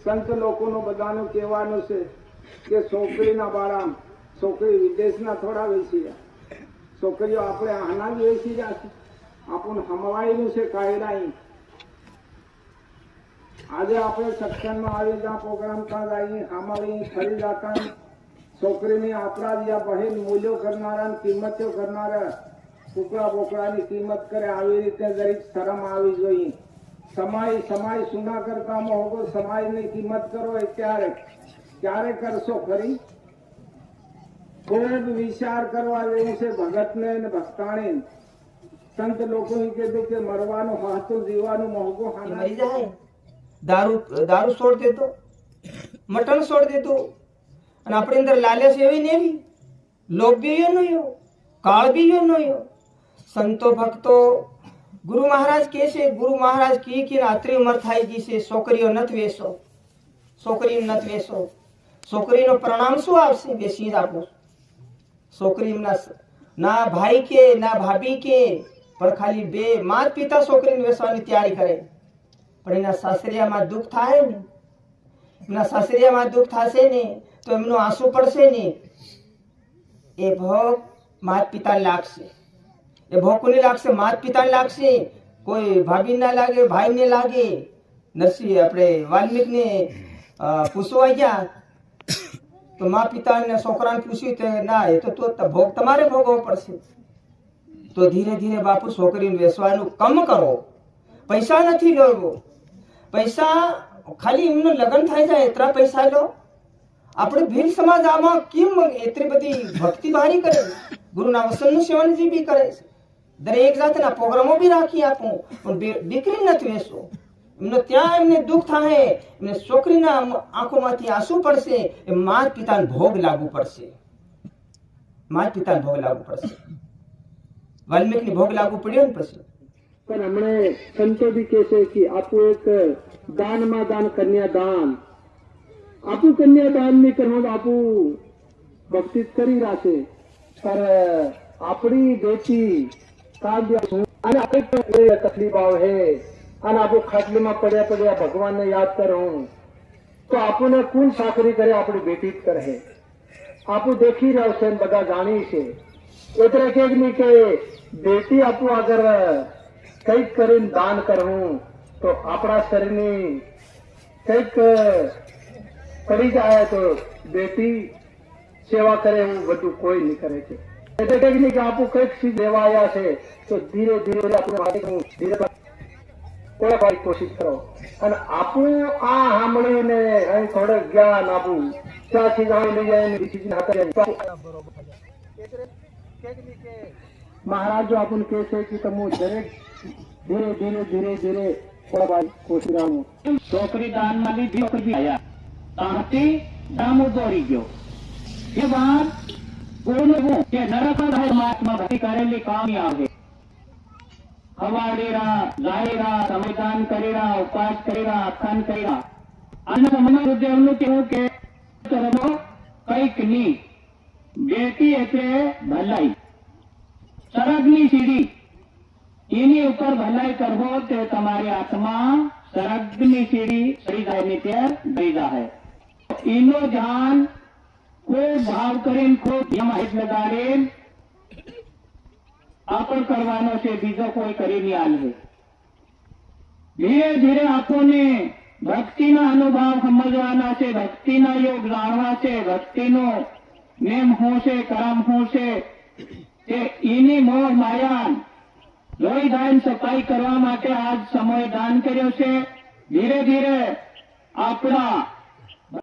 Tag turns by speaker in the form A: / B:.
A: સંત લોકોનું બધાનું કહેવાનું છે કે છોકરીના બાળા છોકરી વિદેશના થોડા વેચી છોકરીઓ આપણે આના જ વેચી જશે આપણને હમવાયેલું છે કાયદાઈ આજે આપણે સત્સંગમાં આવી જ્યાં પ્રોગ્રામ ત્યાં જઈએ સાંભળી ફરી જતા છોકરીને આપણા જ્યાં બહેન મૂલ્યો કરનારા કિંમતો કરનારા કુકડા બોકડાની કિંમત કરે આવી રીતે દરેક શરમ આવી જોઈએ સમાજ સુના કરતામાં હોગો સમાજની કિંમત કરો એ ક્યારે કરશો ખરી ખૂબ વિચાર કરવા જેવું છે ભગતને અને ભક્તાણે સંત લોકો કીધું કે મરવાનું હાથું જીવાનું મોંઘું
B: દારૂ છોડ દેતો મટન છોડ દેતો અને આપણી અંદર લાલચ એવી ને એવી લોભ બી એનો એવો કાળ બી એનો એવો સંતો ભક્તો ગુરુ મહારાજ કહે છે ગુરુ મહારાજ કે આટલી ઉંમર થાય ગઈ છે છોકરીઓ નથી વેચો છોકરી નથી વેચો છોકરીનો પરિણામ શું આવશે બેસી જ આપણું છોકરી ના ભાઈ કે ના ભાભી કે પણ ખાલી બે માતા પિતા છોકરીને વેચવાની તૈયારી કરે પણ એના સાસરિયામાં દુઃખ થાય ને એમના સાસરિયામાં દુઃખ થશે ને તો એમનું આંસુ પડશે ને એ ભોગ માતા પિતા લાગશે એ ભોગ કોને લાગશે માતા પિતાને લાગશે કોઈ ભાભી ના લાગે ભાઈ ને લાગે નરસિંહ આપણે વાલ્મીકને પૂછવા ગયા તો મા પિતાને છોકરાને પૂછ્યું તો ના એ તો ભોગ તમારે ભોગવવો પડશે તો ધીરે ધીરે બાપુ છોકરીને વેચવાનું કમ કરો પૈસા નથી લેવો પૈસા ખાલી એમનું લગ્ન થઈ જાય એટલા પૈસા લો આપણે ભીલ સમાજ આમાં કેમ એટલી બધી ભક્તિ ભારી કરે ગુરુના વસનનું સેવન જે બી કરે છે દરેક જાતના પ્રોગ્રામો બી રાખી આપું પણ દીકરી નથી વેચો એમને ત્યાં એમને દુઃખ થાય એમને છોકરીના આંખોમાંથી આંસુ પડશે એ માતા પિતાને ભોગ લાગુ પડશે માતા પિતાને ભોગ લાગુ પડશે વાલ્મીકની ભોગ લાગુ પડ્યો ને પછી
A: પણ હમણે સંતો બી કહે છે કે આપું એક દાનમાં દાન કન્યાદાન આપું કન્યાદાન ની કરવું આપું ભક્તિ કરી રાખે પર આપણી બેટી કાવ્ય અને આપણે તકલીફ આવે અને આપણું ખાટલીમાં પડ્યા ભગવાનને યાદ કરું તો આપણને કોણ સાકરી કરે આપણી બેટી જ કરે આપણું દેખી રહ્યો છે બધા જાણી છે એટલે કે બેટી આપું આગળ કંઈક કરીને દાન કરવું તો આપણા શરીરની કંઈક પડી જાય તો બેટી સેવા કરે એવું બધું કોઈ નહીં કરે છે એટલે કે આપણું કંઈક ચીજ લેવા આવ્યા છે તો ધીરે ધીરે આપણે કોશિશ કરો અને આપણું આ સાંભળીને અહીં થોડું જ્ઞાન આપવું ત્યાંથી લઈ જાય મહારાજ જો આપણને કહે છે કે તમે દરેક ધીરે ધીરે ધીરે ધીરે કોશિશ આવું
C: છોકરી દાનમાં લીધી છોકરી આવ્યા ત્યાંથી ડામો દોડી ગયો એ વાત બોલવું કે નરક મહાત્મા ભક્તિ કરેલી કામ આવે હવાડેરા લાયેરા સંવિધાન કરેલા ઉપવાસ કરેલા અખાન કરેલા અને ગુરુદેવનું કેવું કે કઈક ની બેટી એટલે ભલાઈ સરગની સીડી એની ઉપર ભલાઈ કરવો તે તમારી આત્મા સરગની સીડી ચડી જાય ને ત્યાં ગઈ જાય એનો ધ્યાન ખૂબ ભાવ કરીને ખૂબ હિત લગાડીને આપણ કરવાનો છે બીજો કોઈ કરી નહીં આલે ધીરે ધીરે આપણને ભક્તિના અનુભવ સમજવાના છે ભક્તિના યોગ જાણવા છે ભક્તિનો નેમ શું છે કરમ શું છે તે એની મોહ માયા લોહી દાન સફાઈ કરવા માટે આજ સમય દાન કર્યો છે ધીરે ધીરે આપણા